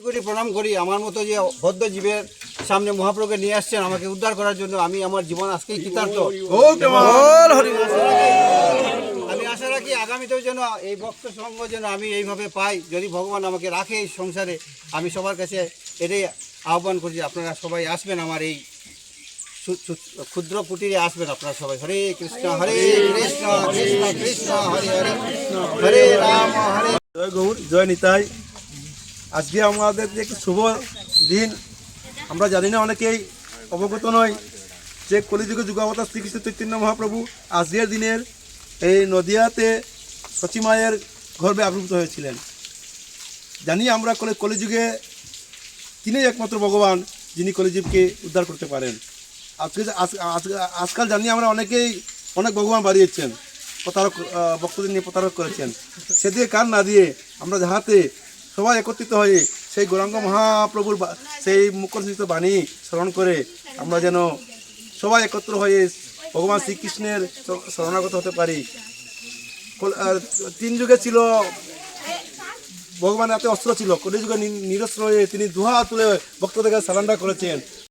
কোটি প্রণাম করি। আমার মতো যে বদ্ধ জীবের সামনে মহাপ্রভুকে নিয়ে আসছেন আমাকে উদ্ধার করার জন্য, আমি আমার জীবন আজকেই কৃতার্থ। আমি আশা রাখি আগামীতেও যেন এই ভক্ত সঙ্গ যেন আমি এইভাবে পাই, যদি ভগবান আমাকে রাখে এই সংসারে। আমি সবার কাছে এটাই আহ্বান করছি, আপনারা সবাই আসবেন আমার এই ক্ষুদ্র কুটিরে আসবেন আপনারা সবাই। হরে কৃষ্ণ কৃষ্ণ কৃষ্ণ হরে হরে, হরে রাম হরে। জয় গৌর, জয় নিতাই। আজকে আমাদের যে একটি শুভ দিন, আমরা জানি না, অনেকেই অবগত নয় যে কলিযুগে যুগাবতার শ্রীকৃষ্ণ চৈতন্য মহাপ্রভু আজকের দিনের এই নদিয়াতে সচিমায়ের গর্ভে আবির্ভূত হয়েছিলেন। জানি আমরা কলিযুগে তিনি একমাত্র ভগবান যিনি কলিযুগকে উদ্ধার করতে পারেন। আজকাল জানি আমরা অনেকেই অনেক ভগবান বাড়িয়েছেন, প্রতারক ভক্তদের নিয়ে প্রতারক করেছেন। সেদিকে কান না দিয়ে আমরা যাহাতে সবাই একত্রিত হয়ে সেই গৌরাঙ্গ মহাপ্রভুর সেই মুখনিসৃত বাণী স্মরণ করে আমরা যেন সবাই একত্র হয়ে ভগবান শ্রীকৃষ্ণের শরণাগত হতে পারি। তিন যুগে ছিল ভগবান, এত অস্ত্র ছিল, কলিযুগে নিরস্ত্র হয়ে তিনি দুহাত তুলে ভক্তদের কাছে সারেন্ডার করেছেন।